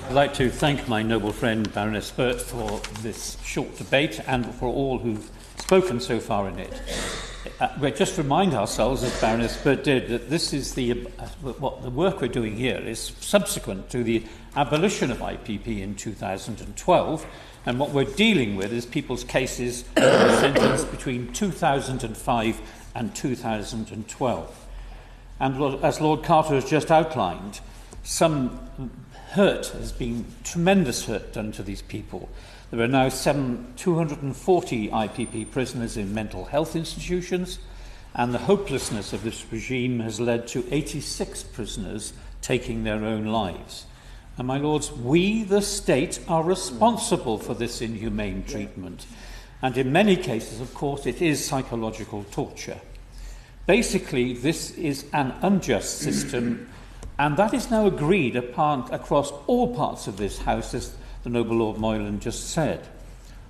I'd like to thank my noble friend Baroness Burt for this short debate and for all who've spoken so far in it. We just remind ourselves, as Baroness Burt did, that this is what the work we're doing here is subsequent to the abolition of IPP in 2012, and what we're dealing with is people's cases sentenced between 2005 and 2012. And as Lord Carter has just outlined, some hurt has been tremendous hurt done to these people. There are now 240 IPP prisoners in mental health institutions, and the hopelessness of this regime has led to 86 prisoners taking their own lives. And my lords, we, the state, are responsible for this inhumane treatment. And in many cases, of course, it is psychological torture. Basically, this is an unjust system, and that is now agreed upon across all parts of this House, as the noble Lord Moylan just said.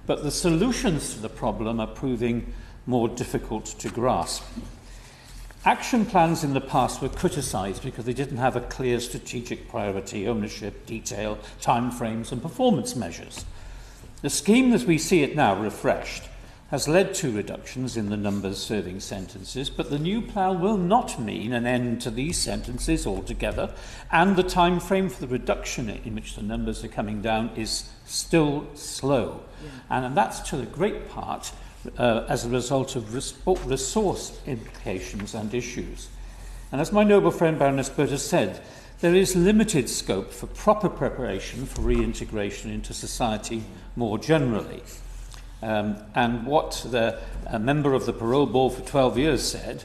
But the solutions to the problem are proving more difficult to grasp. Action plans in the past were criticised because they didn't have a clear strategic priority, ownership, detail, timeframes and performance measures. The scheme as we see it now, refreshed, has led to reductions in the numbers serving sentences, but the new plan will not mean an end to these sentences altogether, and the time frame for the reduction in which the numbers are coming down is still slow. And that's to a great part as a result of resource implications and issues. And as my noble friend Baroness Burt has said, there is limited scope for proper preparation for reintegration into society more generally. And what a member of the Parole Board for 12 years said,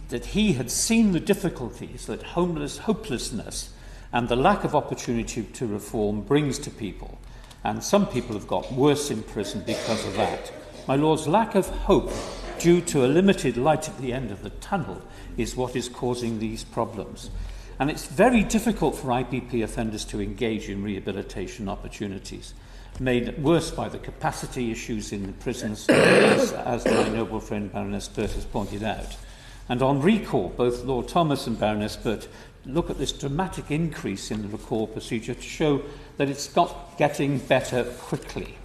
that he had seen the difficulties that hopelessness and the lack of opportunity to reform brings to people. And some people have got worse in prison because of that. My lords, lack of hope due to a limited light at the end of the tunnel is what is causing these problems. And it's very difficult for IPP offenders to engage in rehabilitation opportunities, made worse by the capacity issues in the prisons, as my noble friend Baroness Burt has pointed out. And on recall, both Lord Thomas and Baroness Burt look at this dramatic increase in the recall procedure to show that it's not getting better quickly.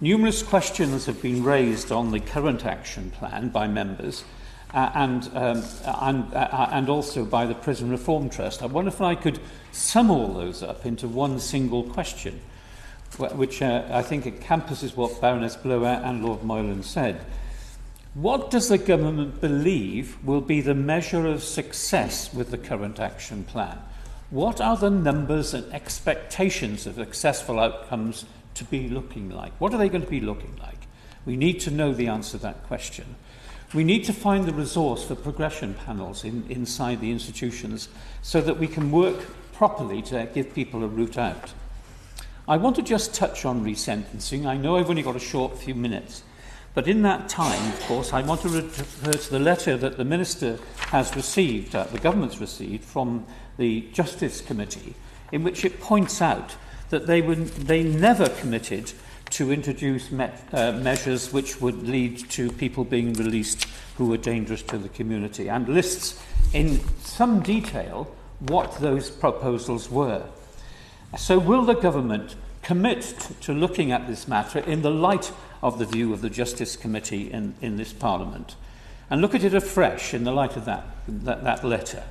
Numerous questions have been raised on the current action plan by members and also by the Prison Reform Trust. I wonder if I could sum all those up into one single question, which I think encompasses what Baroness Blower and Lord Moylan said. What does the government believe will be the measure of success with the current action plan? What are the numbers and expectations of successful outcomes to be looking like? What are they going to be looking like? We need to know the answer to that question. We need to find the resource for progression panels inside the institutions so that we can work properly to give people a route out. I want to just touch on resentencing. I know I've only got a short few minutes, but in that time, of course, I want to refer to the letter that the Minister has received, the government's received, from the Justice Committee, in which it points out that they never committed to introduce measures which would lead to people being released who were dangerous to the community, and lists in some detail what those proposals were. So will the government commit to looking at this matter in the light of the view of the Justice Committee in this Parliament, and look at it afresh in the light of that letter,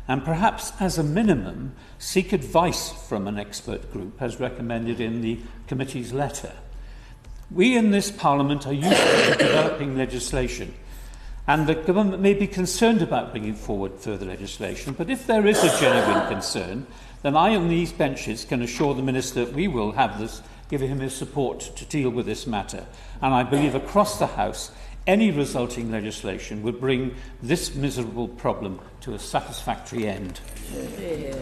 and perhaps as a minimum seek advice from an expert group as recommended in the committee's letter? We in this Parliament are used to developing legislation, and the government may be concerned about bringing forward further legislation, but if there is a genuine concern, then I on these benches can assure the Minister that we will give him his support to deal with this matter. And I believe across the House, any resulting legislation would bring this miserable problem to a satisfactory end. Yeah.